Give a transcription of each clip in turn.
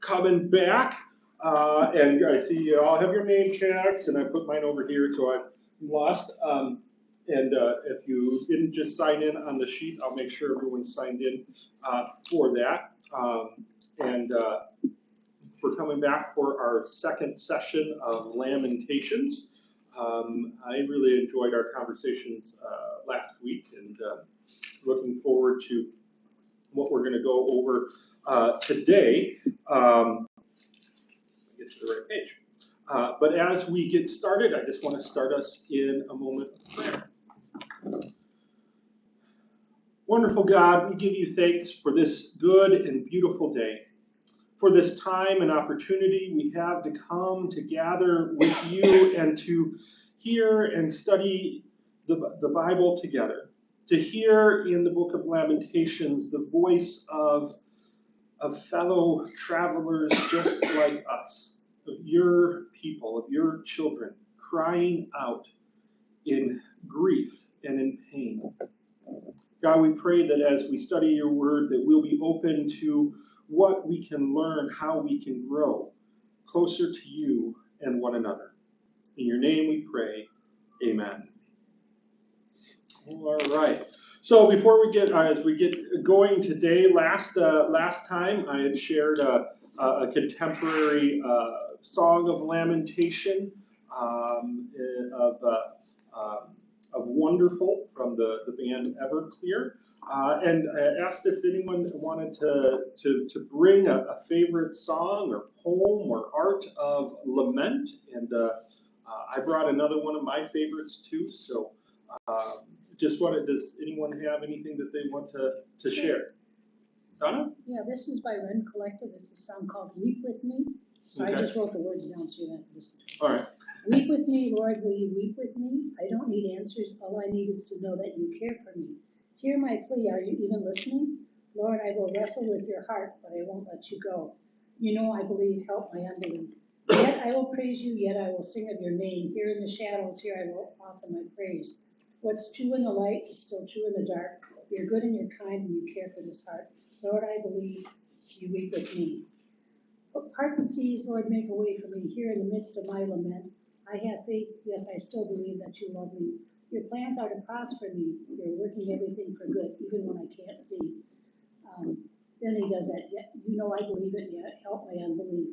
coming back. And I see you all have your name tags, and I put mine over here, so I'm lost. If you didn't just sign in on the sheet, I'll make sure everyone's signed in for that. We're coming back for our second session of Lamentations. I really enjoyed our conversations last week, and looking forward to what we're going to go over today. Get to the right page. But as we get started, I just want to start us in a moment of prayer. Wonderful God, we give you thanks for this good and beautiful day, for this time and opportunity we have to come to gather with you and to hear and study the Bible together, to hear in the book of Lamentations the voice of fellow travelers just like us, of your people, of your children, crying out in grief and in pain. God, we pray that as we study your word, that we'll be open to what we can learn, how we can grow closer to you and one another. In your name we pray, amen. All right. So before we get, as we get going today, last time I had shared a contemporary song of lamentation of Wonderful from the band Everclear, and I asked if anyone wanted to bring a favorite song or poem or art of lament, and I brought another one of my favorites too. So just wanted, does anyone have anything that they want to share? Donna? Yeah, this is by Ren Collective. It's a song called Weep With Me. So okay. I just wrote the words down so you don't have to listen to it. All right. Weep with me, Lord, will you weep with me? I don't need answers. All I need is to know that you care for me. Hear my plea. Are you even listening? Lord, I will wrestle with your heart, but I won't let you go. You know I believe. Help my unbelief. Yet I will praise you. Yet I will sing of your name. Here in the shadows, here I will offer my praise. What's true in the light is still true in the dark. You're good and you're kind and you care for this heart. Lord, I believe. You weep with me. Part the seas, Lord, make a way for me here in the midst of my lament. I have faith, yes, I still believe that you love me. Your plans are to prosper me. You're working everything for good, even when I can't see. Then he does that, yet you know I believe it, yet help my unbelief.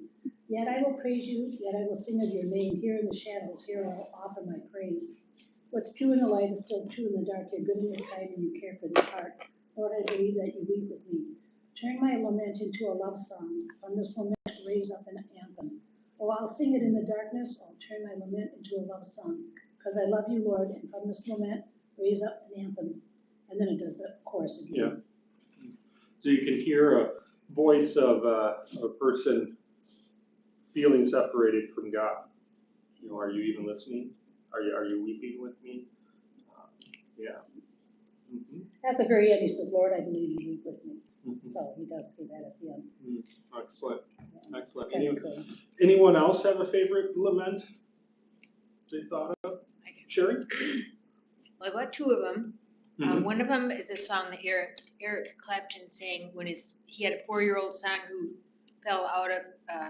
Yet I will praise you, yet I will sing of your name. Here in the shadows, here I'll offer my praise. What's true in the light is still true in the dark. You're good and you're kind and you care for this heart. Lord, I believe that you weep with me. Turn my lament into a love song. From this lament, raise up an anthem. Oh, I'll sing it in the darkness. I'll turn my lament into a love song. Because I love you, Lord, and from this lament, raise up an anthem. And then it does the chorus again. Yeah. So you can hear a voice of a person feeling separated from God. You know, are you even listening? Are you weeping with me? Yeah. Mm-hmm. At the very end, he says, Lord, I believe you weep with me. Mm-hmm. So he does say that at the end. Excellent. Yeah, excellent. Cool. Anyone else have a favorite lament they thought of? Sherry? Well, I got two of them. Mm-hmm. One of them is a song that Eric Clapton sang when he had a 4-year-old son who fell out of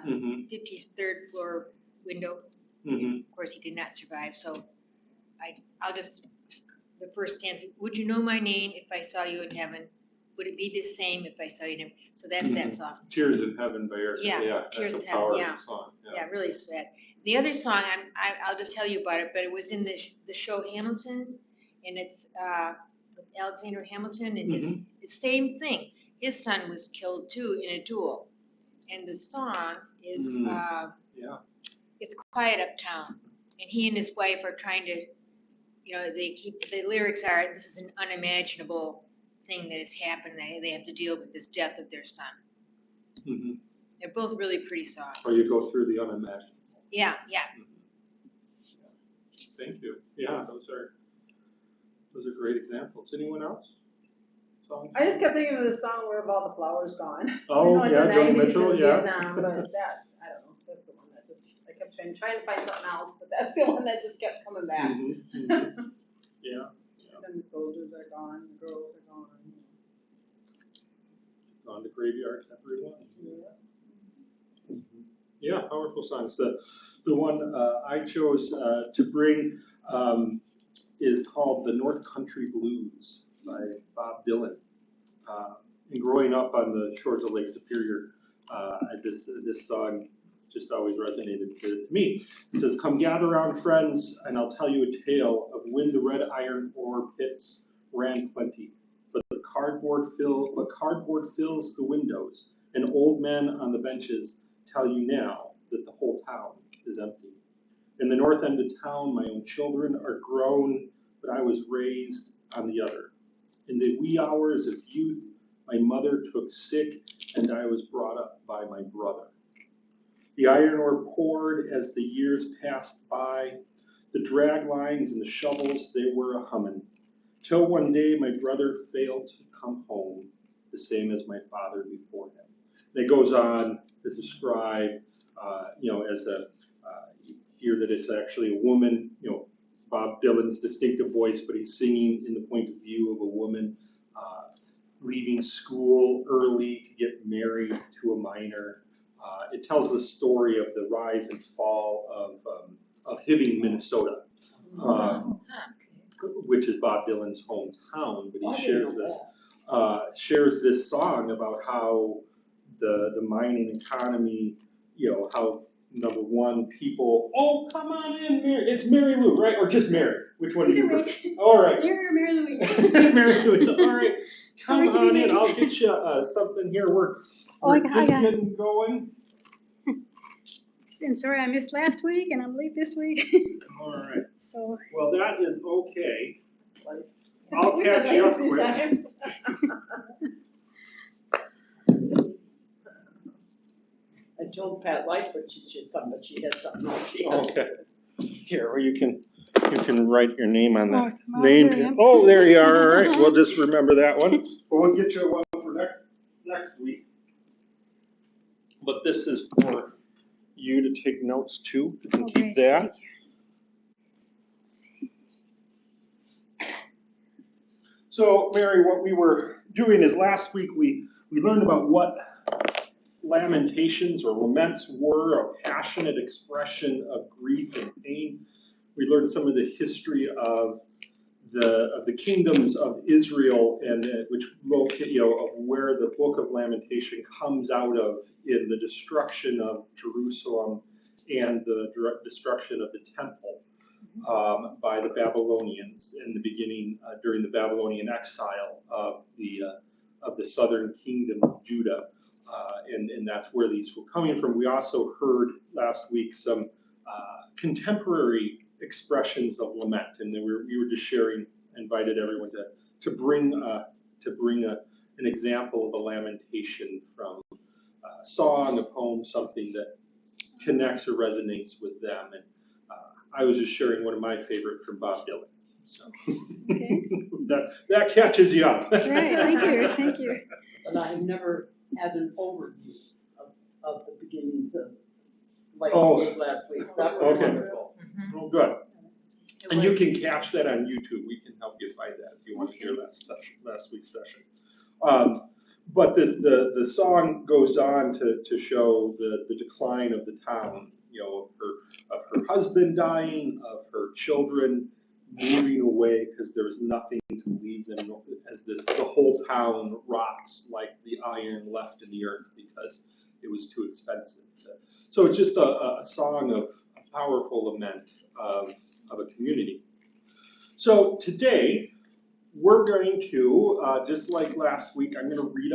53rd floor window. Mm-hmm. Of course, he did not survive. So I'll just, the first stanza, would you know my name if I saw you in heaven? Would it be the same if I saw you in heaven? So that's that song. Tears in Heaven by Eric. Yeah, Tears in Heaven, yeah. Song. Yeah, really sad. The other song, I'll just tell you about it, but it was in the show Hamilton, and it's with Alexander Hamilton, and it's the same thing. His son was killed too in a duel, and the song is it's Quiet Uptown, and he and his wife are trying to, the lyrics are, this is an unimaginable thing that has happened. They have to deal with this death of their son. Mm-hmm. They're both really pretty songs. Or you go through the unimaginable. Yeah. Mm-hmm. Thank you. Yeah, those are great examples. Anyone else? Songs? I just kept thinking of the song "Where Have All the Flowers Gone." Oh, yeah, Joe Mitchell, yeah. Vietnam, but that, I don't know. That's the one that I kept trying to find something else, but that's the one that just kept coming back. Mm-hmm. Mm-hmm. Yeah. And the soldiers are gone, the girls are gone. Gone to graveyards, everyone. Yeah. Yeah, powerful songs. The one I chose to bring is called "The North Country Blues" by Bob Dylan. And growing up on the shores of Lake Superior, this song just always resonated to me. It says, "Come gather round, friends, and I'll tell you a tale of when the red iron ore pits ran plenty. But cardboard fills the windows, and old men on the benches tell you now that the whole town is empty. In the north end of town, my own children are grown, but I was raised on the other. In the wee hours of youth, my mother took sick, and I was brought up by my brother. The iron ore poured as the years passed by, the drag lines and the shovels, they were a-hummin', till one day my brother failed to come home, the same as my father before him." And it goes on to describe, as you hear that it's actually a woman, Bob Dylan's distinctive voice, but he's singing in the point of view of a woman leaving school early to get married to a miner. It tells the story of the rise and fall of Hibbing, Minnesota, which is Bob Dylan's hometown. But he shares this song about how the mining economy, how number one, people, oh, come on in, Mary. It's Mary Lou, right? Or just Mary? Which one do you prefer? All right. Mary Louise. Mary Louise, all right. Come on in, I'll get you something here. We're just getting going. And sorry, I missed last week, and I'm late this week. All right. So. Well, that is okay. I'll catch you up quick. I told Pat Lightfoot she should come, but she had something else she had. Okay. Here, or you can write your name on that name tag. Oh, there you are. All right. We'll just remember that one. But we'll get you one for next week. But this is for you to take notes too. You can keep that. So, Mary, what we were doing is last week we learned about what lamentations or laments were, a passionate expression of grief and pain. We learned some of the history of the kingdoms of Israel, and which of where the book of Lamentation comes out of in the destruction of Jerusalem and the destruction of the temple by the Babylonians in the beginning during the Babylonian exile of the southern kingdom of Judah. And that's where these were coming from. We also heard last week some contemporary expressions of lament, and then we were just sharing, invited everyone to bring an example of a lamentation from a song, a poem, something that connects or resonates with them. And I was just sharing one of my favorite from Bob Dylan. So Okay. that catches you up. Right, thank you. But I've never had an overview of the beginnings of, like we did last week. That was wonderful. Oh, good. And you can catch that on YouTube. We can help you find that if you want to hear last week's session. But the song goes on to show the decline of the town, of her husband dying, of her children moving away because there was nothing to leave them, as the whole town rots like the iron left in the earth because it was too expensive. So it's just a song of a powerful lament of a community. So today, we're going to, just like last week, I'm going to read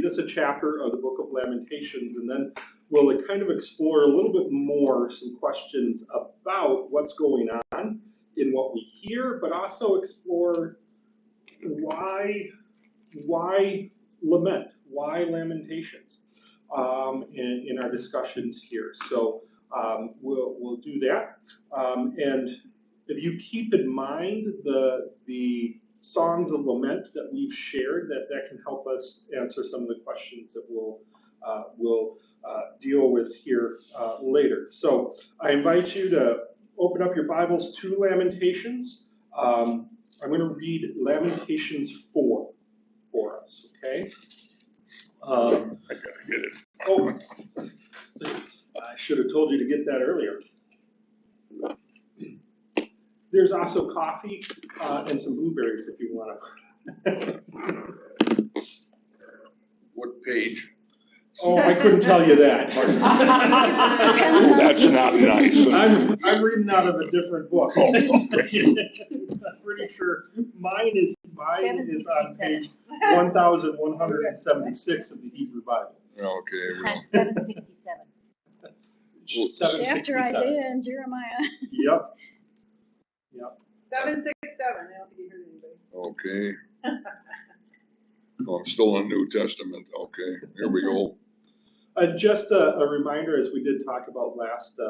us a chapter of the book of Lamentations, and then we'll kind of explore a little bit more some questions about what's going on in what we hear, but also explore why lament, why lamentations in our discussions here. So we'll do that. And if you keep in mind the songs of lament that we've shared, that can help us answer some of the questions that we'll deal with here later. So I invite you to open up your Bibles to Lamentations. I'm going to read Lamentations 4 for us, okay? I gotta get it. Oh, I should have told you to get that earlier. There's also coffee and some blueberries if you want to. What page? Oh, I couldn't tell you that. That's not nice. I'm reading out of a different book. Oh, I'm pretty sure mine is on page 1176 of the Hebrew Bible. Okay. It's on 767. 767. After Isaiah and Jeremiah. Yep. 767, I don't think you heard anybody. Okay. Oh, I'm still in New Testament. Okay, here we go. Just a reminder, as we did talk about last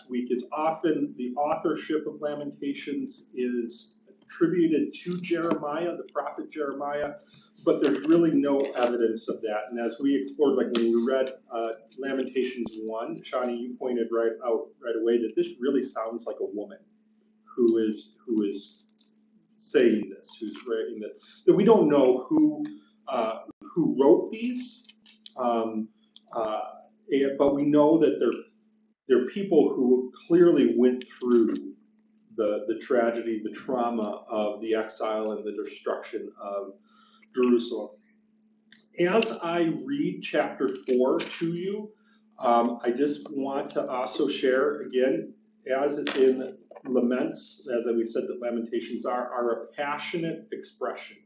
week, is often the authorship of Lamentations is attributed to Jeremiah, the prophet Jeremiah, but there's really no evidence of that. And as we explored, like when we read Lamentations 1, Shawnee, you pointed right away that this really sounds like a woman who is saying this, who's writing this. That we don't know who wrote these. But we know that they're people who clearly went through the tragedy, the trauma of the exile and the destruction of Jerusalem. As I read chapter 4 to you, I just want to also share again, as in laments, as we said that lamentations are a passionate expression.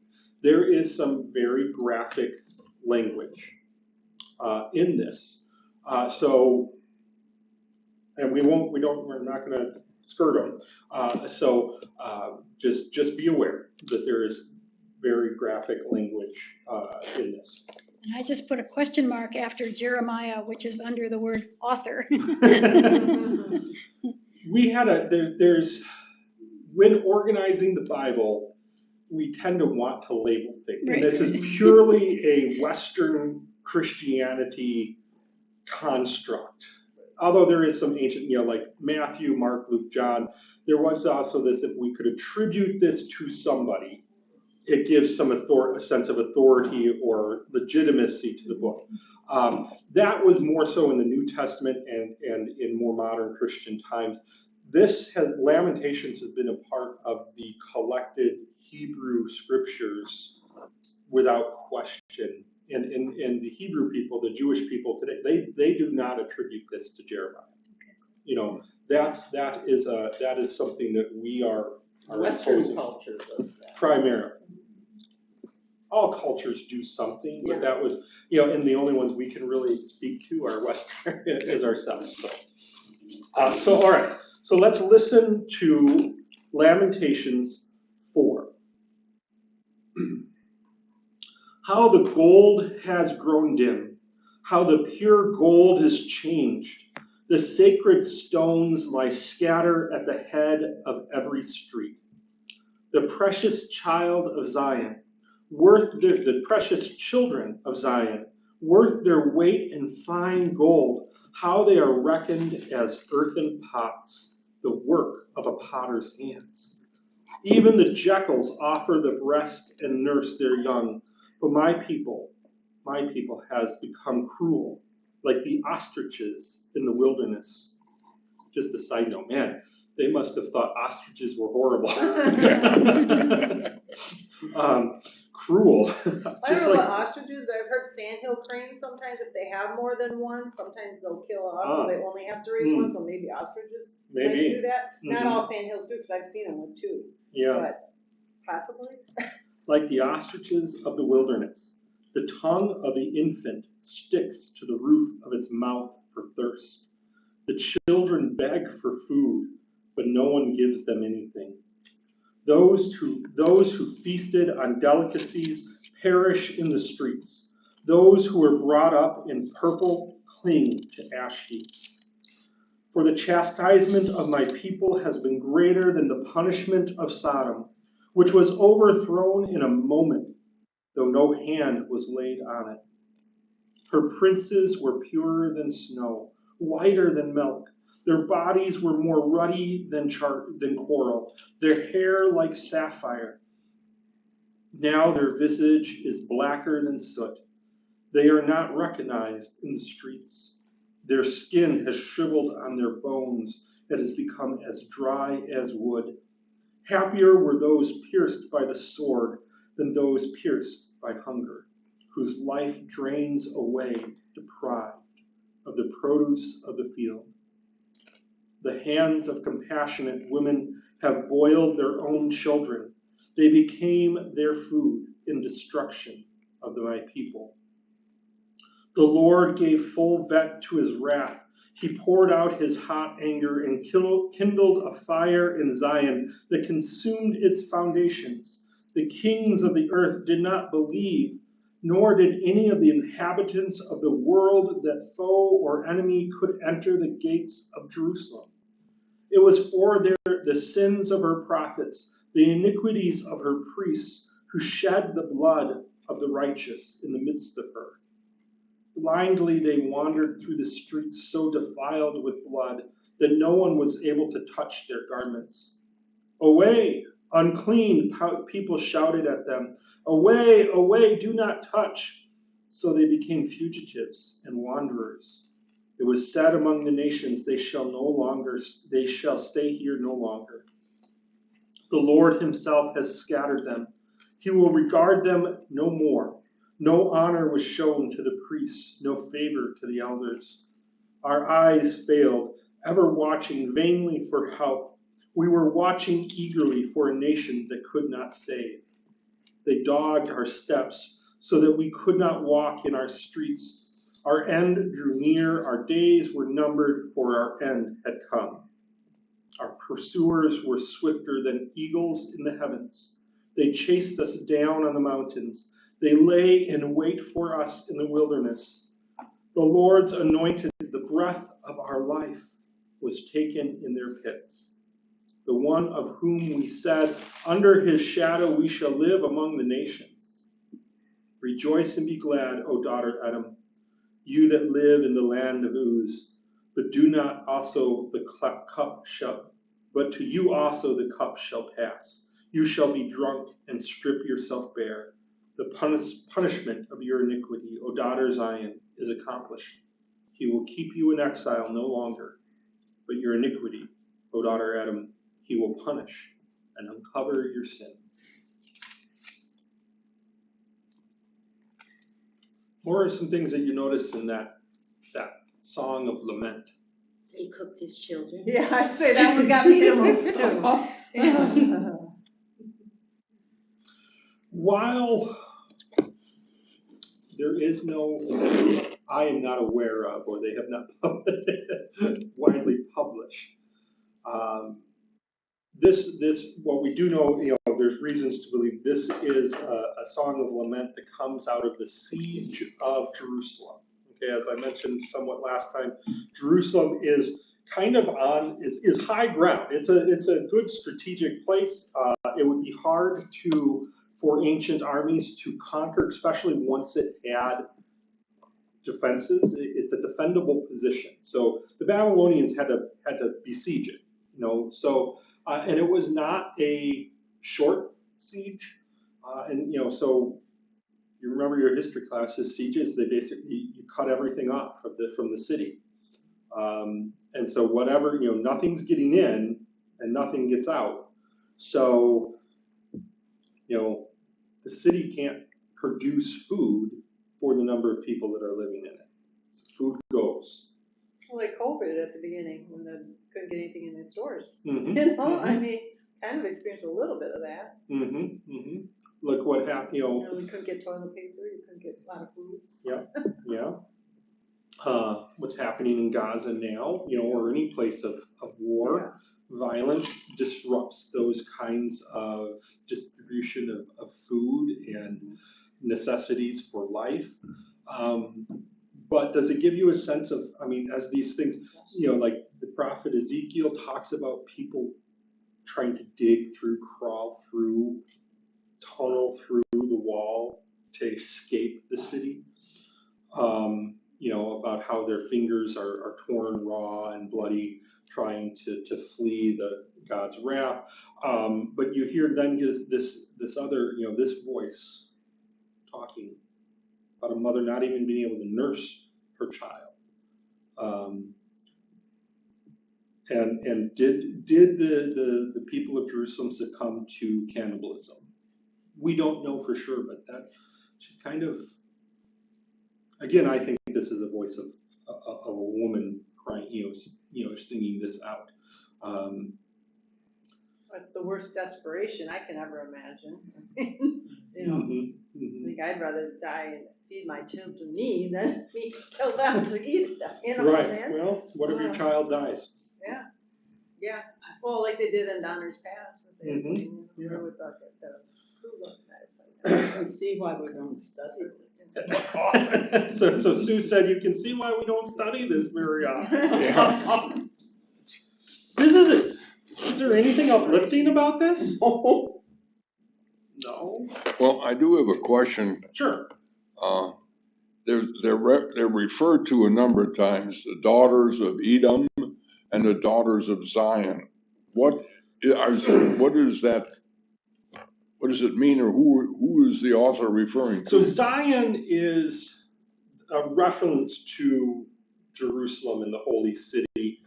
There is some very graphic language in this. And we're not going to skirt them. Just be aware that there is very graphic language in this. And I just put a question mark after Jeremiah, which is under the word author. There's when organizing the Bible, we tend to want to label things. Right. And this is purely a Western Christianity construct. Although there is some ancient, like Matthew, Mark, Luke, John, there was also this, if we could attribute this to somebody, it gives some a sense of authority or legitimacy to the book. That was more so in the New Testament and in more modern Christian times. Lamentations has been a part of the collected Hebrew scriptures without question. And the Hebrew people, the Jewish people today, they do not attribute this to Jeremiah. That is something that we are Western imposing. culture does that. Primarily. All cultures do something, but that was, and the only ones we can really speak to are Western is ourselves. So all right. So let's listen to Lamentations 4. How the gold has grown dim, how the pure gold is changed. The sacred stones lie scattered at the head of every street. The precious child of Zion, the precious children of Zion, worth their weight in fine gold, how they are reckoned as earthen pots, the work of a potter's hands. Even the jackals offer the breast and nurse their young, but my people has become cruel, like the ostriches in the wilderness. Just a side note, man, they must have thought ostriches were horrible. Cruel. I don't know about ostriches. I've heard sandhill cranes sometimes if they have more than one, sometimes they'll kill off, so they only have to raise one, so maybe ostriches might do that. Not all sandhills do, because I've seen them with two. Yeah. But possibly. Like the ostriches of the wilderness, the tongue of the infant sticks to the roof of its mouth for thirst. The children beg for food, but no one gives them anything. Those who feasted on delicacies perish in the streets. Those who were brought up in purple cling to ash heaps. For the chastisement of my people has been greater than the punishment of Sodom, which was overthrown in a moment, though no hand was laid on it. Her princes were purer than snow, whiter than milk. Their bodies were more ruddy than coral, their hair like sapphire. Now their visage is blacker than soot. They are not recognized in the streets. Their skin has shriveled on their bones. It has become as dry as wood. Happier were those pierced by the sword than those pierced by hunger, whose life drains away, deprived of the produce of the field. The hands of compassionate women have boiled their own children. They became their food in destruction of my people. The Lord gave full vent to his wrath. He poured out his hot anger and kindled a fire in Zion that consumed its foundations. The kings of the earth did not believe, nor did any of the inhabitants of the world that foe or enemy could enter the gates of Jerusalem. It was for the sins of her prophets, the iniquities of her priests, who shed the blood of the righteous in the midst of her. Blindly they wandered through the streets so defiled with blood that no one was able to touch their garments. Away, unclean, people shouted at them. Away, away, do not touch. So they became fugitives and wanderers. It was said among the nations, they shall stay here no longer. The Lord himself has scattered them. He will regard them no more. No honor was shown to the priests, no favor to the elders. Our eyes failed, ever watching vainly for help. We were watching eagerly for a nation that could not save. They dogged our steps so that we could not walk in our streets. Our end drew near, our days were numbered, for our end had come. Our pursuers were swifter than eagles in the heavens. They chased us down on the mountains. They lay in wait for us in the wilderness. The Lord's anointed, the breath of our life, was taken in their pits. The one of whom we said, under his shadow we shall live among the nations. Rejoice and be glad, O daughter Edom, you that live in the land of Uz, but to you also the cup shall pass. You shall be drunk and strip yourself bare. The punishment of your iniquity, O daughter Zion, is accomplished. He will keep you in exile no longer, but your iniquity, O daughter Edom, he will punish and uncover your sin. What are some things that you notice in that song of lament? They cooked his children. Yeah, I'd say that one got me the most too. While there is no, I am not aware of, or they have not widely published. What we do know, there's reasons to believe this is a song of lament that comes out of the siege of Jerusalem. Okay, as I mentioned somewhat last time, Jerusalem is kind of is high ground. It's a good strategic place. It would be hard for ancient armies to conquer, especially once it had defenses. It's a defendable position. So the Babylonians had to besiege it. And it was not a short siege. So you remember your history classes, sieges, they basically, you cut everything off from the city. And so whatever, nothing's getting in and nothing gets out. So, the city can't produce food for the number of people that are living in it. So food goes. Well, like COVID at the beginning, when they couldn't get anything in the stores. Mm-hmm. I mean, kind of experienced a little bit of that. Mm-hmm. Mm-hmm. Look what happened, We couldn't get toilet paper, you couldn't get a lot of foods. Yeah. What's happening in Gaza now, or any place of war, violence disrupts those kinds of distribution of food and necessities for life. But does it give you a sense of, as these things, like the prophet Ezekiel talks about people trying to dig through, crawl through, tunnel through the wall to escape the city. About how their fingers are torn raw and bloody, trying to flee God's wrath. But you hear then this other, this voice talking about a mother not even being able to nurse her child. And did the people of Jerusalem succumb to cannibalism? We don't know for sure, but she's kind of, again, I think this is a voice of a woman crying, singing this out. That's the worst desperation I can ever imagine. I think I'd rather die and feed my children to me than me kill them to eat them. Right. Man? Well, what if your child dies? Yeah. Well, like they did in Donner's Pass. Yeah. I can see why we don't study this. So Sue said, you can see why we don't study this very often. This isn't. Is there anything uplifting about this? No. Well, I do have a question. Sure. They're referred to a number of times, the daughters of Edom and the daughters of Zion. What is that? What does it mean, or who is the author referring to? So Zion is a reference to Jerusalem and the holy city,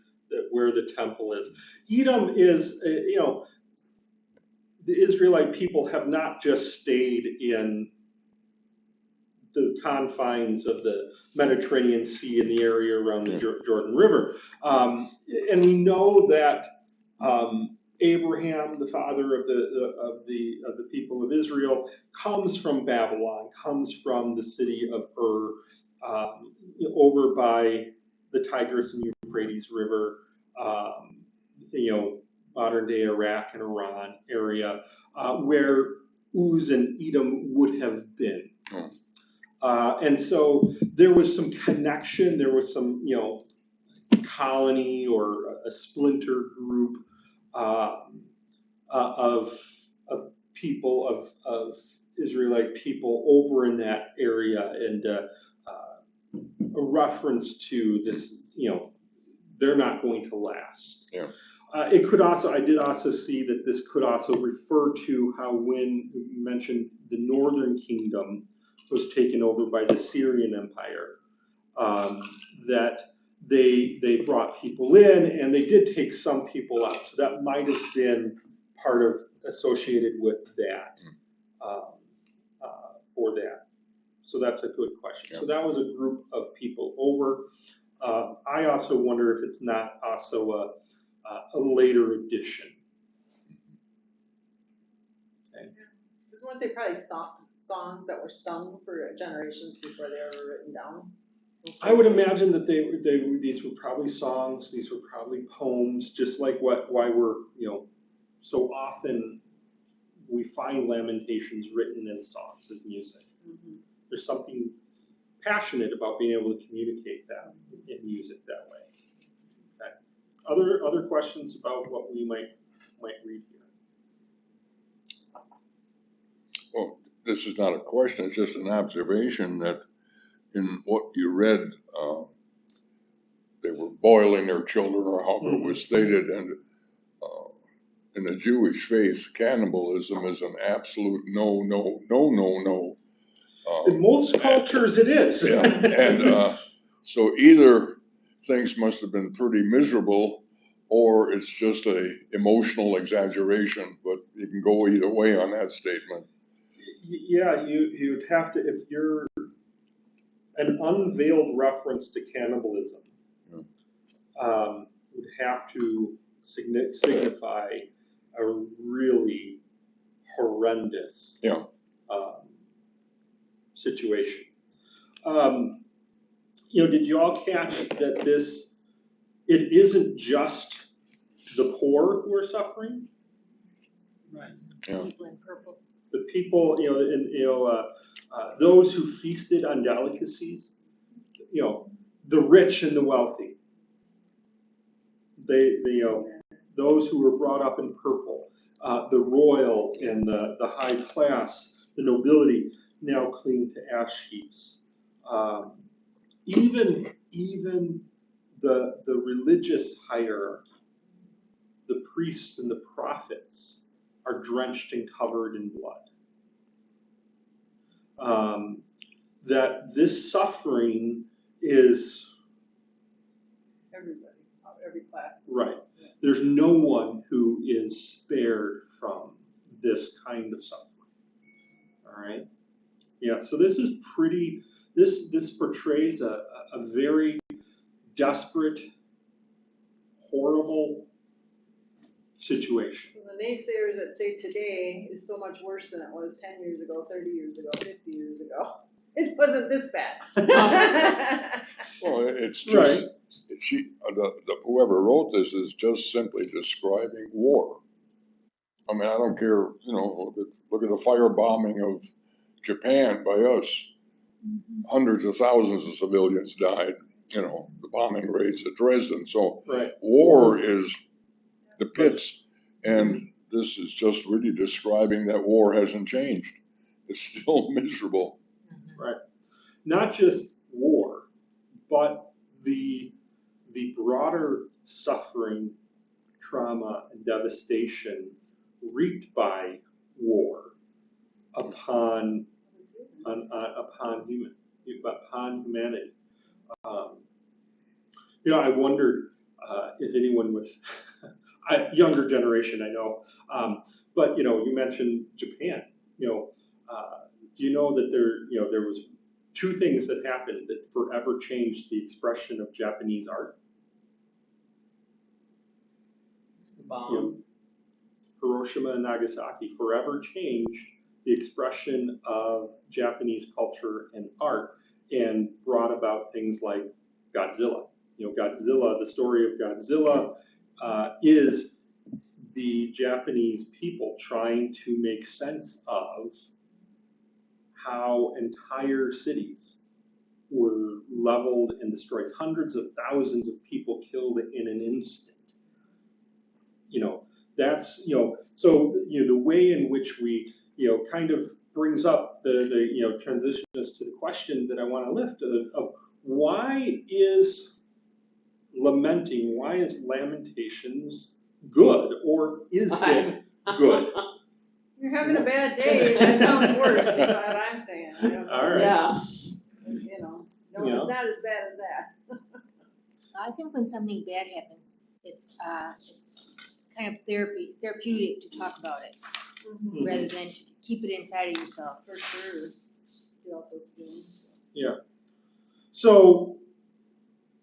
where the temple is. Edom is, the Israelite people have not just stayed in the confines of the Mediterranean Sea in the area around the Jordan River. And we know that Abraham, the father of the people of Israel, comes from Babylon, comes from the city of Ur, over by the Tigris and Euphrates River, modern day Iraq and Iran area, where Uz and Edom would have been. And so there was some connection, there was some, colony or a splinter group of people, of Israelite people over in that area, and a reference to this, they're not going to last. Yeah. It could also, I did also see that this could also refer to how, when we mentioned the northern kingdom was taken over by the Syrian Empire, that they brought people in, and they did take some people out. So that might have been part of, associated with that, for that. So that's a good question. Yeah. So that was a group of people over. I also wonder if it's not also a later addition. Okay. Weren't they probably songs that were sung for generations before they were written down? I would imagine that these were probably songs. These were probably poems, just like why we're, so often we find lamentations written as songs, as music. Mm-hmm. There's something passionate about being able to communicate that in music that way. Okay. Other questions about what we might read here? Well, this is not a question, it's just an observation that in what you read, they were boiling their children, or however it was stated, and in the Jewish faith, cannibalism is an absolute no. In most cultures, it is. Yeah, and so either things must have been pretty miserable, or it's just a emotional exaggeration, but you can go either way on that statement. Yeah, you'd have to, if you're an unveiled reference to cannibalism, would have to signify a really horrendous situation. Did you all catch that it isn't just the poor who are suffering? Right. Yeah. People in purple. The people, those who feasted on delicacies, the rich and the wealthy. Those who were brought up in purple, the royal and the high class, the nobility, now cling to ash heaps. Even the religious hierarchy, the priests and the prophets, are drenched and covered in blood. That this suffering is Everybody, every class. Right. There's no one who is spared from this kind of suffering. All right. Yeah. So this is pretty. This portrays a very desperate, horrible situation. So the naysayers that say today is so much worse than it was 10 years ago, 30 years ago, 50 years ago. It wasn't this bad. Well, it's just, whoever wrote this is just simply describing war. I mean, I don't care, look at the firebombing of Japan by us. Hundreds of thousands of civilians died, the bombing raids at Dresden. So war is the pits, and this is just really describing that war hasn't changed. It's still miserable. Right. Not just war, but the broader suffering, trauma, and devastation wreaked by war upon humanity. I wondered if anyone was younger generation. I know, but you mentioned Japan. Do you know that there was two things that happened that forever changed the expression of Japanese art? Bomb. Hiroshima and Nagasaki forever changed the expression of Japanese culture and art and brought about things like Godzilla. Godzilla, the story of Godzilla is the Japanese people trying to make sense of how entire cities were leveled and destroyed. Hundreds of thousands of people killed in an instant. That's, so, the way in which we, kind of brings up the transition us to the question that I want to lift of why is lamenting, why is Lamentations good, or is it good? You're having a bad day, that sounds worse, is what I'm saying. All right. Yeah. No, it's not as bad as that. I think when something bad happens, it's kind of therapeutic to talk about it, rather than to keep it inside of yourself. For sure. Feel those feelings. Yeah. So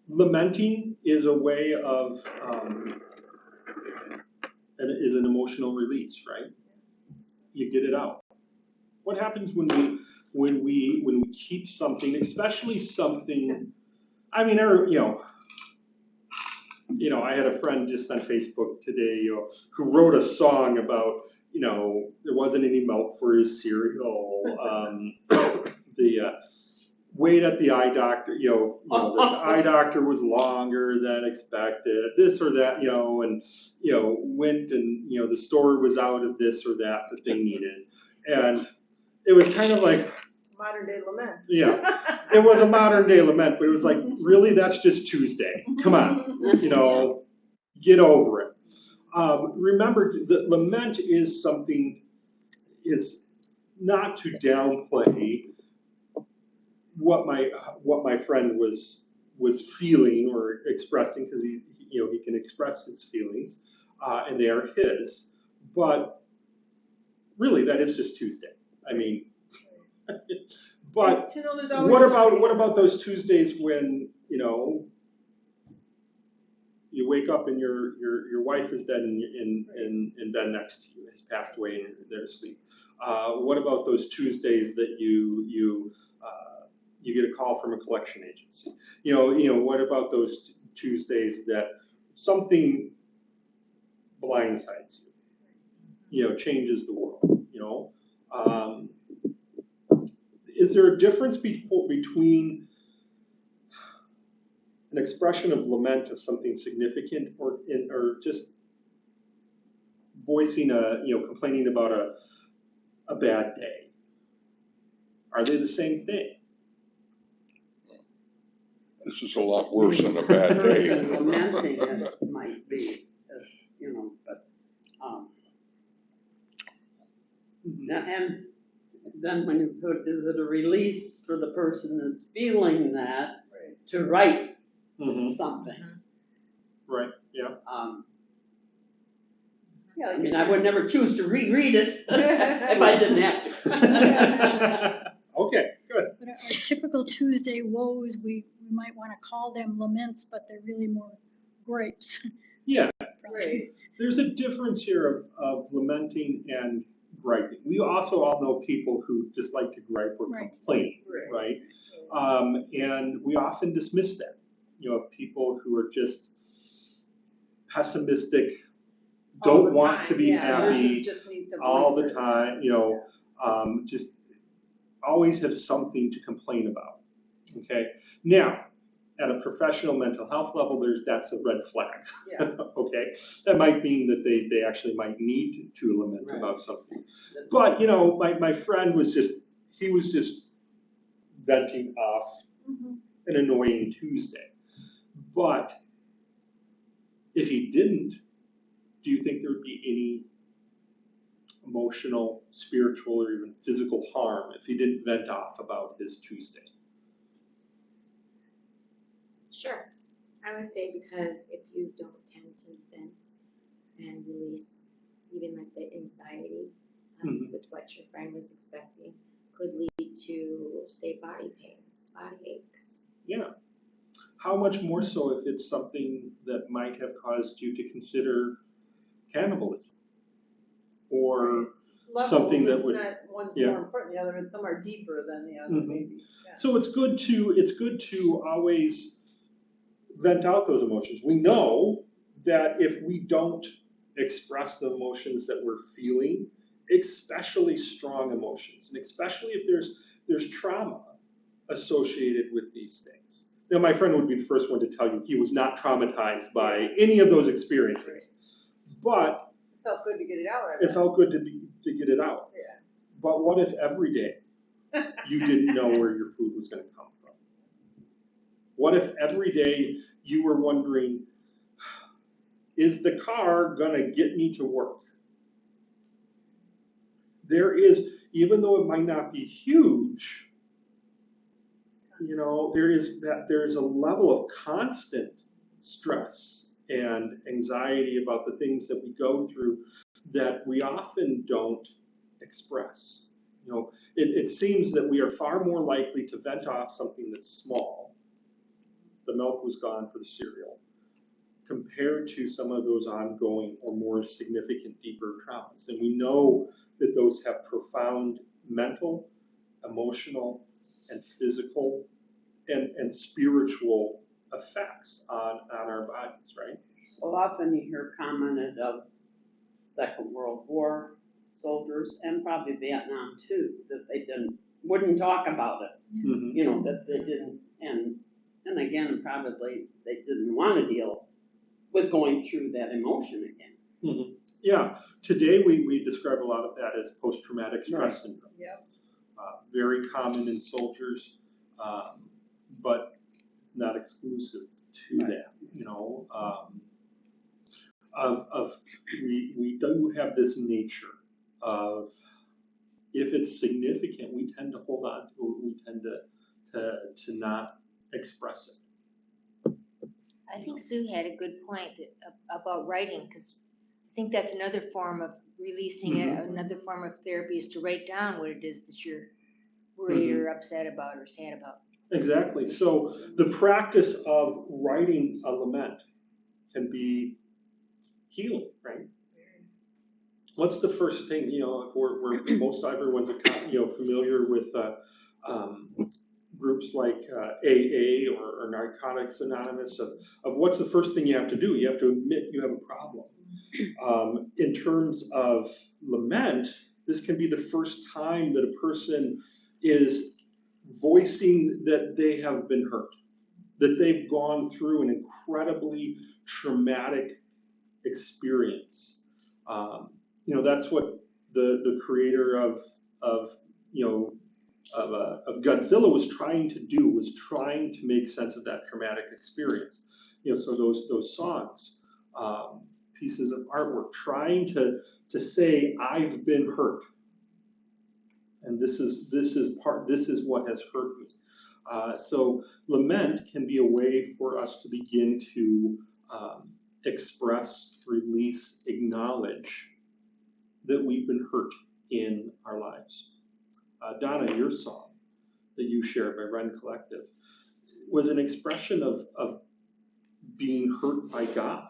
lamenting is a way of, and is an emotional release, right? You get it out. What happens when we keep something, especially something? I mean, I had a friend just on Facebook today, who wrote a song about, there wasn't any milk for his cereal. The wait at the eye doctor, the eye doctor was longer than expected, this or that, and went and the store was out of this or that they needed, and it was kind of like modern day lament. Yeah, it was a modern day lament, but it was like, really, that's just Tuesday. Come on, get over it. Remember, the lament is not to downplay what my friend was feeling or expressing, because he can express his feelings, and they are his. But really, that is just Tuesday. I mean. But what about those Tuesdays when you wake up and your wife is dead in bed next to you, has passed away and they're asleep? What about those Tuesdays that you get a call from a collection agency? What about those Tuesdays that something blindsides you? Changes the world. Is there a difference between an expression of lament of something significant or just voicing complaining about a bad day? Are they the same thing? This is a lot worse than a bad day. Lamenting it might be, but and then when you put, is it a release for the person that's feeling that to write something? Right, yeah. Yeah, I mean, I would never choose to reread it if I didn't have to. Okay, good. But our typical Tuesday woes, we might want to call them laments, but they're really more gripes. Yeah, Right. there's a difference here of lamenting and griping. We also all know people who just like to gripe or Right. complain, Right. right? And we often dismiss that, of people who are just pessimistic, All don't the want time, to be yeah, versus happy just need to all voice the it. time, just always have something to complain about, okay? Now, at a professional mental health level, that's a red flag, Yeah. okay? That might mean that they actually might need to lament Right. about something. But, my friend was just venting off an annoying Tuesday. But if he didn't, do you think there would be any emotional, spiritual, or even physical harm if he didn't vent off about his Tuesday? Sure. I would say because if you don't tend to vent and release even like the anxiety with what your friend was expecting, could lead to, say, body pains, body aches. Yeah. How much more so if it's something that might have caused you to consider cannibalism? Or Levels, something that it's would- not one's yeah. more important than the other, and some are deeper than the other, Mhm. maybe. Yeah. So it's good to always vent out those emotions. We know that if we don't express the emotions that we're feeling, especially strong emotions, and especially if there's trauma associated with these things. Now, my friend would be the first one to tell you he was not traumatized by any of those experiences, but It felt good to get it out. it felt good to get it out. Yeah. But what if every day you didn't know where your food was going to come from? What if every day you were wondering, is the car going to get me to work? There is, even though it might not be huge, there is a level of constant stress and anxiety about the things that we go through that we often don't express. It seems that we are far more likely to vent off something that's small. The milk was gone for the cereal, compared to some of those ongoing or more significant, deeper traumas. And we know that those have profound mental, emotional, and physical and spiritual effects on our bodies, right? So often you hear commented of Second World War soldiers and probably Vietnam too, that they wouldn't talk about it. Mm-hmm. That they didn't, and again, probably they didn't want to deal with going through that emotion again. Mm-hmm. Yeah, today we describe a lot of that as post-traumatic stress syndrome. Yep. Very common in soldiers, but it's not exclusive to that. We do have this nature of, if it's significant, we tend to hold on to it. We tend to not express it. I think Sue had a good point about writing, because I think that's another form of releasing it. Another form of therapy is to write down what it is that you're worried or upset about or sad about. Exactly. So the practice of writing a lament can be healing, right? What's the first thing, if we're most everyone's familiar with groups like AA or Narcotics Anonymous, of what's the first thing you have to do? You have to admit you have a problem. In terms of lament, this can be the first time that a person is voicing that they have been hurt, that they've gone through an incredibly traumatic experience. That's what the creator of Godzilla was trying to do, was trying to make sense of that traumatic experience. So those songs, pieces of artwork, trying to say, I've been hurt, and this is what has hurt me. So lament can be a way for us to begin to express, release, acknowledge that we've been hurt in our lives. Donna, your song that you shared by Ren Collective was an expression of being hurt by God.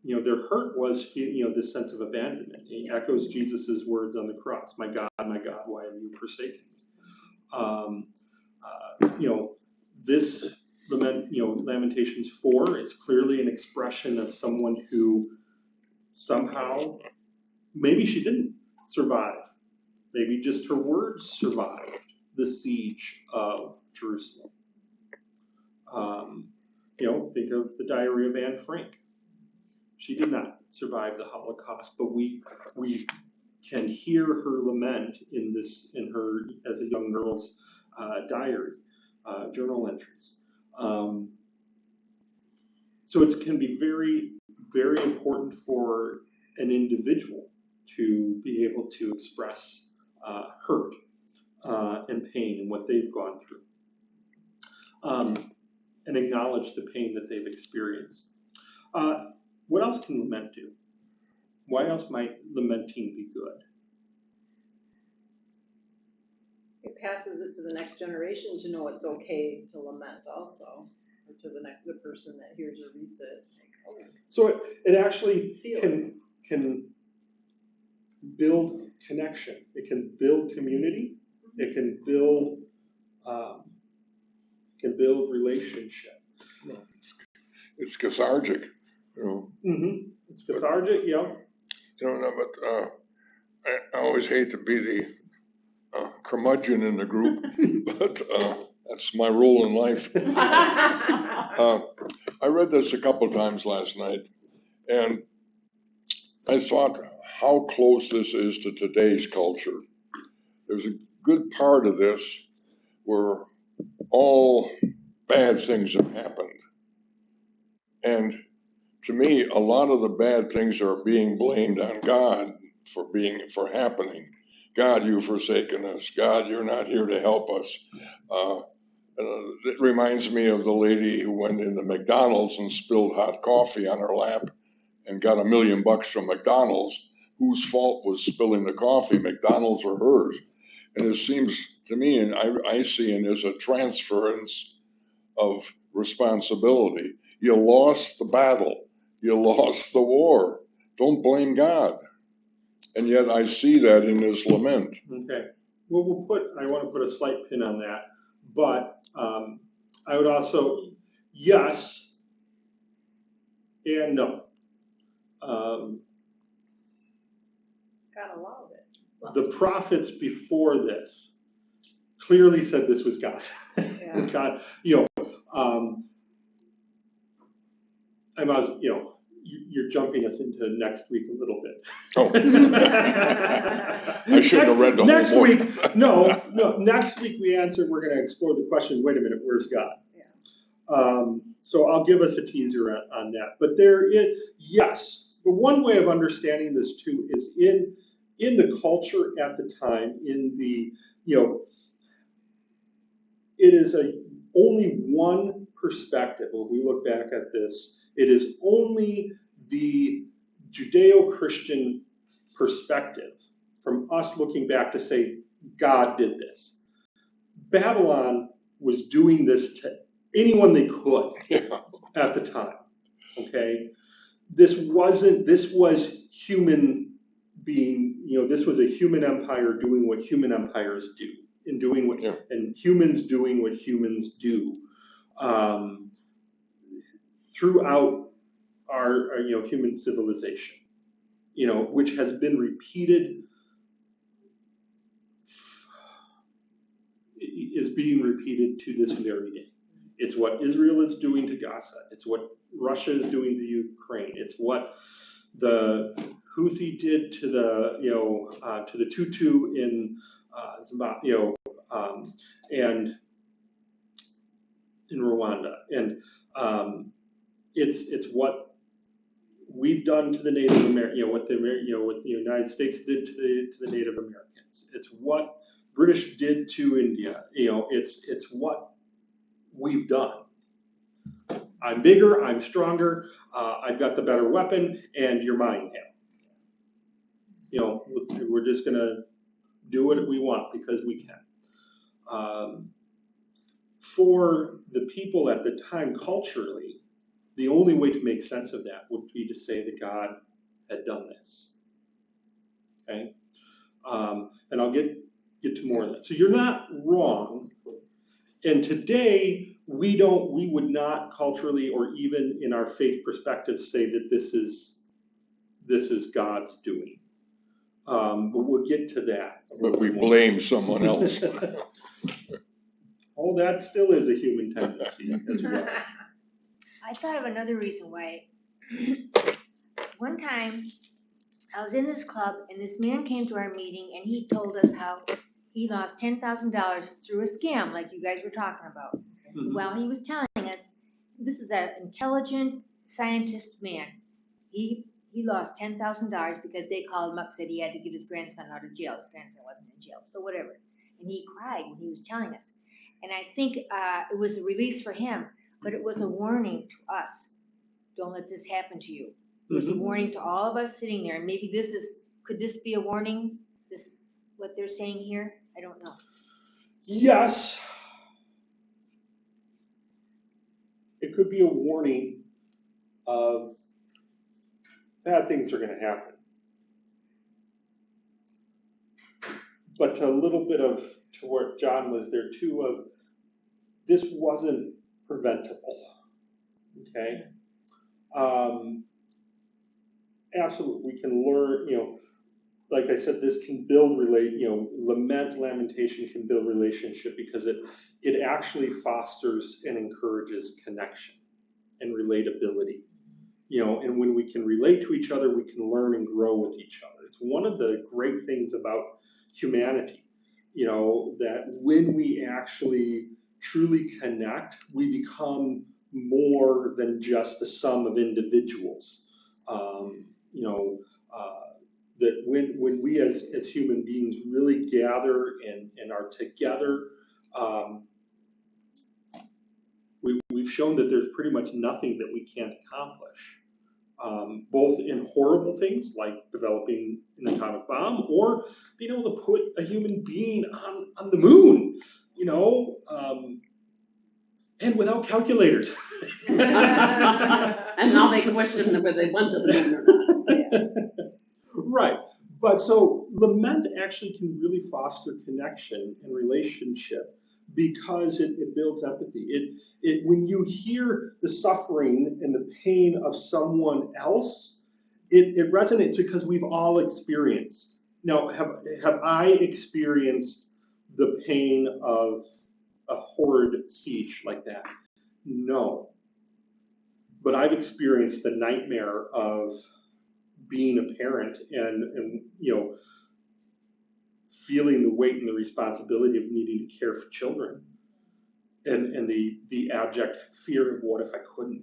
Their hurt was, this sense of abandonment. It echoes Jesus's words on the cross, my God, why have you forsaken me? This Lamentations 4 is clearly an expression of someone who somehow, maybe she didn't survive. Maybe just her words survived the siege of Jerusalem. Think of the Diary of Anne Frank. She did not survive the Holocaust, but we can hear her lament in her as a young girl's diary, journal entries. So it can be very, very important for an individual to be able to express hurt and pain and what they've gone through, and acknowledge the pain that they've experienced. What else can lament do? Why else might lamenting be good? It passes it to the next generation to know it's okay to lament also, or to the person that hears or reads it. So it actually Feel can build connection. It can build community. It can build relationship. It's cathartic, It's cathartic, yeah. But I always hate to be the curmudgeon in the group, but that's my role in life. I read this a couple of times last night, and I thought how close this is to today's culture. There's a good part of this where all bad things have happened. And to me, a lot of the bad things are being blamed on God for happening. God, you've forsaken us. God, you're not here to help us. It reminds me of the lady who went into McDonald's and spilled hot coffee on her lap and got $1 million from McDonald's. Whose fault was spilling the coffee, McDonald's or hers? And it seems to me, and I see it as a transference of responsibility. You lost the battle. You lost the war. Don't blame God. And yet I see that in this lament. Okay. Well, I want to put a slight pin on that, but I would also, yes and no. God allowed it. The prophets before this clearly said this was God. Yeah. God, you're jumping us into next week a little bit. Oh. I shouldn't have read the next whole book. week. No. Next week we answered. We're going to explore the question. Wait a minute, where's God? Yeah. So I'll give us a teaser on that. But there is, yes. But one way of understanding this too is in the culture at the time. It is only one perspective. When we look back at this, it is only the Judeo-Christian perspective from us looking back to say God did this. Babylon was doing this to anyone they could at the time. Okay, this was human being. This was a human empire doing what human empires do, and humans doing what humans do. Throughout our human civilization, which has been repeated, is being repeated to this very day. It's what Israel is doing to Gaza. It's what Russia is doing to Ukraine. It's what the Houthi did to the Tutu in Zimbabwe, and in Rwanda, and it's what we've done to the Native Americans, what the United States did to the Native Americans. It's what British did to India. It's what we've done. I'm bigger, I'm stronger, I've got the better weapon, and you're mine now. You know, we're just gonna do what we want because we can. For the people at the time culturally, the only way to make sense of that would be to say that God had done this. Okay? And I'll get to more of that. So you're not wrong. And today, we would not culturally or even in our faith perspective say that this is God's doing. But we'll get to that. But we blame someone else. Oh, that still is a human tendency as well. I thought of another reason why. One time, I was in this club and this man came to our meeting and he told us how he lost $10,000 through a scam like you guys were talking about. Mhm. Well, he was telling us, this is an intelligent scientist man. He lost $10,000 because they called him up, said he had to get his grandson out of jail. His grandson wasn't in jail, so whatever. And he cried when he was telling us. And I think it was a release for him, but it was a warning to us. Don't let this happen to you. It was a warning to all of us sitting there. And maybe could this be a warning? This, what they're saying here? I don't know. Yes. It could be a warning of bad things are going to happen. But to a little bit of, to what John was there too, of this wasn't preventable. Okay? Absolutely, we can learn, like I said, this can build lamentation can build relationship because it actually fosters and encourages connection and relatability. And when we can relate to each other, we can learn and grow with each other. It's one of the great things about humanity, that when we actually truly connect, we become more than just the sum of individuals. That when we as human beings really gather and are together, we've shown that there's pretty much nothing that we can't accomplish, both in horrible things like developing an atomic bomb or being able to put a human being on the moon, and without calculators. And now they question whether they went to the moon or not. Right. But so lament actually can really foster connection and relationship because it builds empathy. When you hear the suffering and the pain of someone else, it resonates because we've all experienced. Now, have I experienced the pain of a horrid siege like that? No. But I've experienced the nightmare of being a parent and feeling the weight and the responsibility of needing to care for children and the abject fear of what if I couldn't.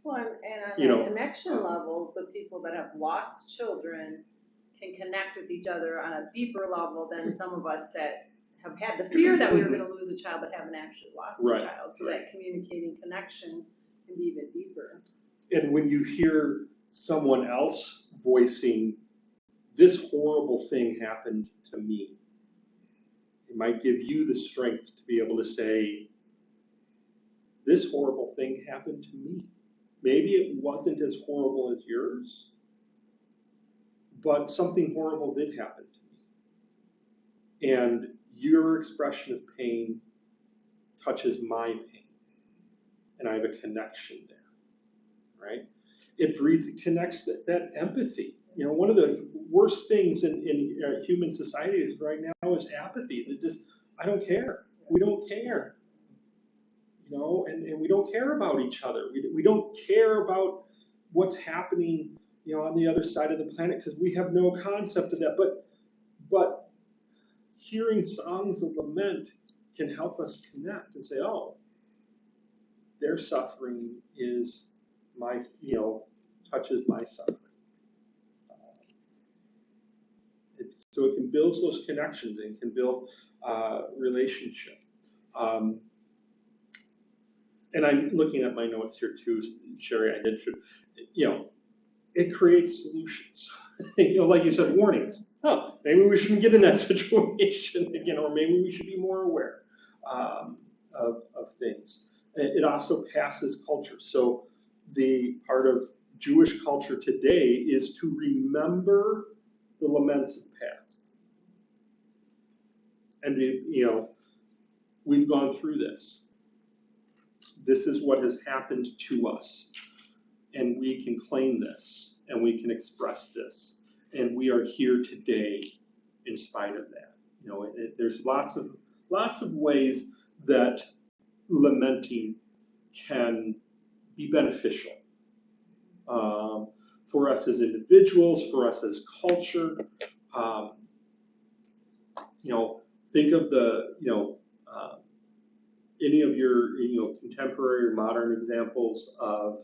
Well, and on that connection level, the people that have lost children can connect with each other on a deeper level than some of us that have had the fear that we were going to lose a child but haven't actually lost a child. So that communicating connection can be even deeper. And when you hear someone else voicing, this horrible thing happened to me, it might give you the strength to be able to say, this horrible thing happened to me. Maybe it wasn't as horrible as yours, but something horrible did happen to me. And your expression of pain touches my pain. And I have a connection there, right? It connects that empathy. One of the worst things in human society is right now is apathy. That just, I don't care. We don't care. And we don't care about each other. We don't care about what's happening, on the other side of the planet because we have no concept of that. But hearing songs of lament can help us connect and say, oh, their suffering is touches my suffering. So it can build those connections and can build relationship. and I'm looking at my notes here too, Sherry, I did, it creates solutions. Like you said, warnings. Oh, maybe we shouldn't get in that situation again, or maybe we should be more aware of things. It also passes culture. So the part of Jewish culture today is to remember the laments of the past. And we've gone through this. This is what has happened to us. And we can claim this, and we can express this. And we are here today in spite of that. There's lots of ways that lamenting can be beneficial for us as individuals, for us as culture. Think of any of your contemporary or modern examples of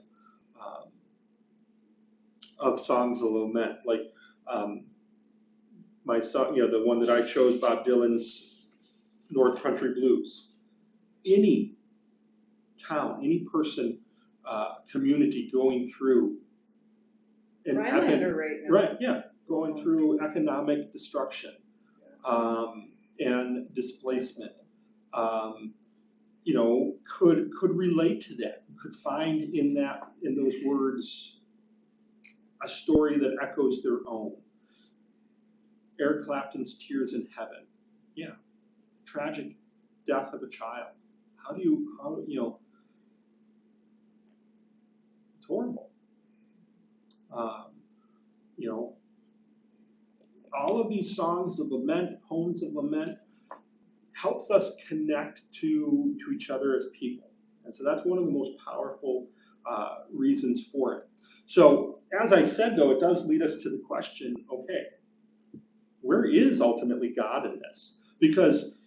songs of lament, like my song, the one that I chose, Bob Dylan's North Country Blues. Any town, any person, community going through Rhinelander right now. right, yeah, going through economic destruction and displacement, could relate to that, could find in those words a story that echoes their own. Eric Clapton's Tears in Heaven. Yeah. Tragic death of a child. How it's horrible. All of these songs of lament, poems of lament, helps us connect to each other as people. And so that's one of the most powerful reasons for it. So as I said, though, it does lead us to the question, okay, where is ultimately God in this? Because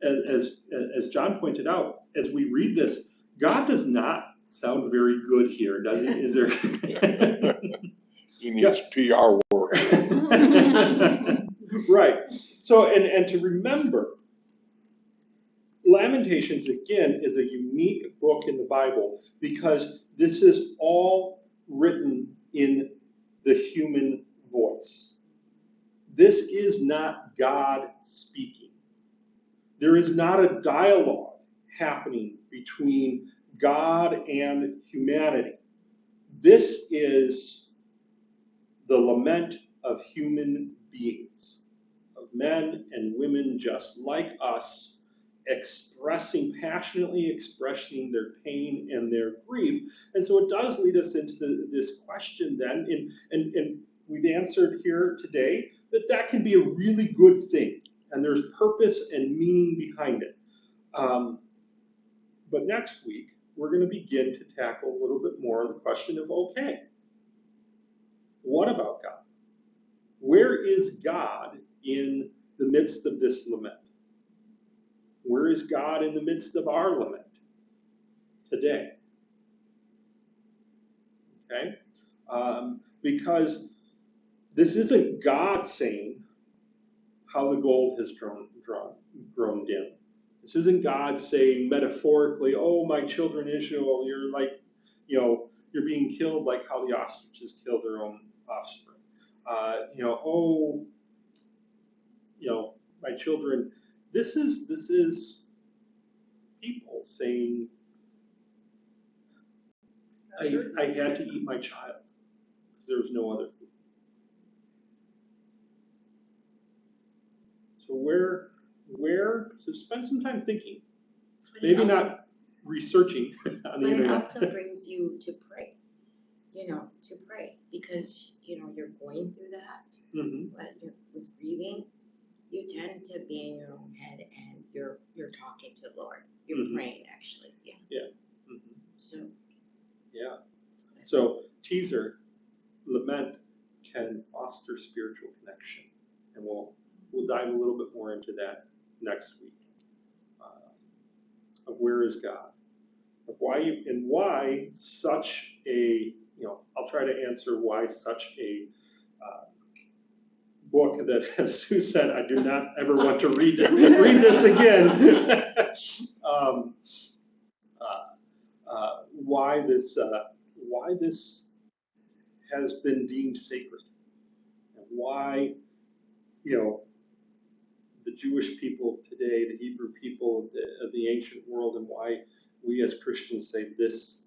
as John pointed out, as we read this, God does not sound very good here, does he? Is there? He needs PR work. Right. So, and to remember, Lamentations, again, is a unique book in the Bible because this is all written in the human voice. This is not God speaking. There is not a dialogue happening between God and humanity. This is the lament of human beings, of men and women just like us, passionately expressing their pain and their grief. And so it does lead us into this question then, and we've answered here today that can be a really good thing, and there's purpose and meaning behind it. But next week, we're going to begin to tackle a little bit more the question of, okay, what about God? Where is God in the midst of this lament? Where is God in the midst of our lament today? Okay? Because this isn't God saying how the gold has grown dim. This isn't God saying metaphorically, oh, my children Israel, you're like, you're being killed like how the ostriches kill their own offspring. My children. This is people saying, I had to eat my child because there was no other food. So so spend some time thinking. Maybe not researching on the But internet. it also brings you to pray, to pray because, you're going through that, Mm-hmm. but with grieving, you tend to be in your own head and you're talking to the Lord. You're Mhm. praying, actually. Yeah. Yeah. Mm-hmm. So. Yeah. So teaser, lament can foster spiritual connection, and we'll dive a little bit more into that next week. Of where is God, of why such a I'll try to answer why such a book that, as Sue said, I do not ever want to read this again. why this has been deemed sacred, and why, the Jewish people today, the Hebrew people of the ancient world, and why we as Christians say this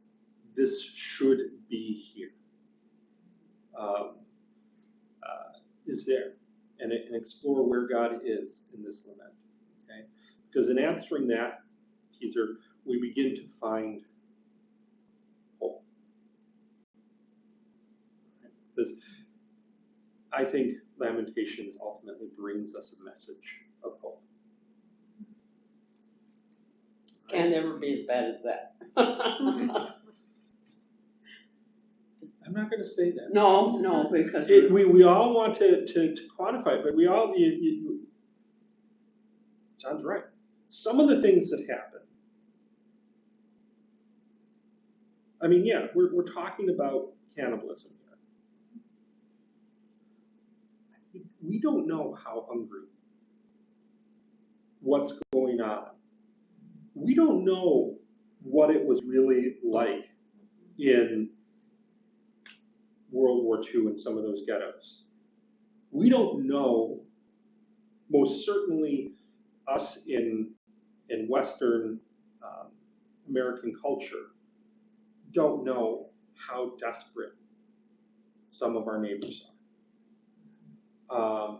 should be here, is there, and explore where God is in this lament. Okay, because in answering that, we begin to find hope. Because I think Lamentations ultimately brings us a message of hope. Can never be as bad as that. I'm not going to say that. No, because. We all want to quantify it, but we all, John's right. Some of the things that happen, I mean, yeah, we're talking about cannibalism here. We don't know how hungry, what's going on. We don't know what it was really like in World War II in some of those ghettos. We don't know, most certainly us in Western American culture, don't know how desperate some of our neighbors are.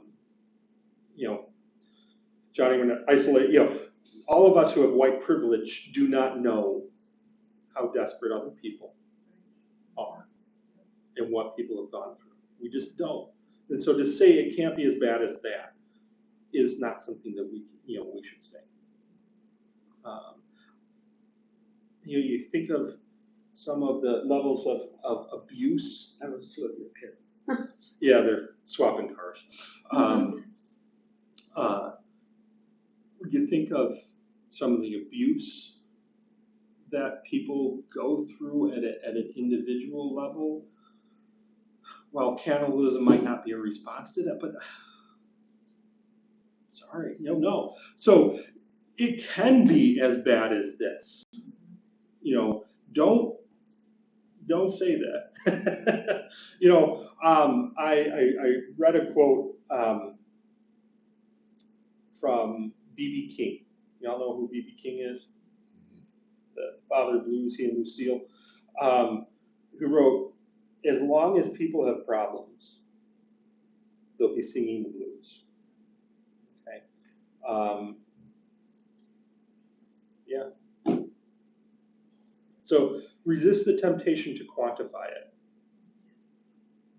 Johnny, we're not isolate, all of us who have white privilege do not know how desperate other people are and what people have gone through. We just don't. And so to say it can't be as bad as that is not something that we should say. You think of some of the levels of abuse. That was two of your kids. Yeah, they're swapping cars. You think of some of the abuse that people go through at an individual level. Well, cannibalism might not be a response to that, but sorry, no. So it can be as bad as this. Don't say that. I read a quote from B.B. King. Y'all know who B.B. King is? The father of blues, he and Lucille, who wrote, "As long as people have problems, they'll be singing the blues." Okay. Yeah. So resist the temptation to quantify it.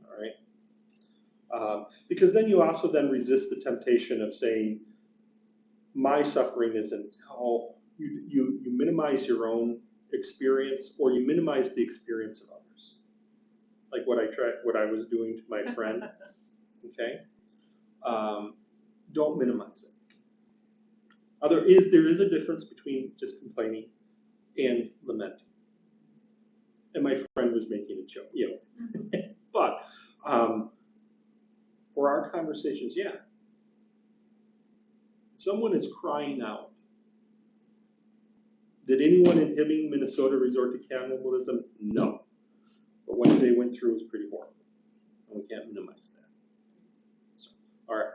All right. Because then you also then resist the temptation of saying, my suffering isn't. You minimize your own experience, or you minimize the experience of others. Like what I was doing to my friend. Okay. Don't minimize it. There is a difference between just complaining and lamenting. And my friend was making a joke, But for our conversations, yeah. Someone is crying out. Did anyone in Hibbing, Minnesota resort to cannibalism? No. But what they went through was pretty horrible. And we can't minimize that. So, all right.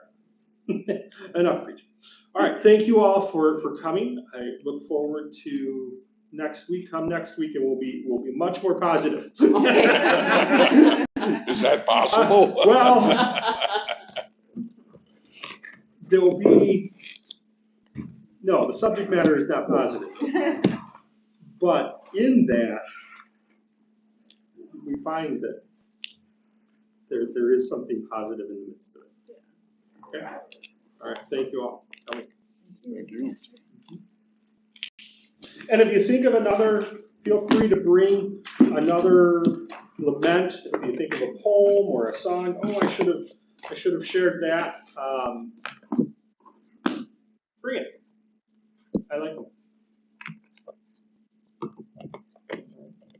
Enough preaching. All right, thank you all for coming. I look forward to next week. Come next week, and we'll be much more positive. Okay. Is that possible? Well, there'll be no. The subject matter is not positive, but in that we find that there is something positive in the midst of it. Okay. All right. Thank you all for coming. Thank you. And if you think of another, feel free to bring another lament. If you think of a poem or a song, I should have shared that. Bring it. I like them.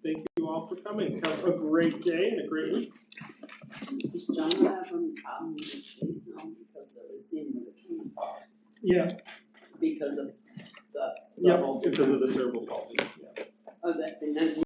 Thank you all for coming. Have a great day and a great week. Does John have a problem with the sheet now because of his scene with the key? Yeah. Because of the Yeah, level. because of the cerebral palsy. Yeah. Oh, that, and then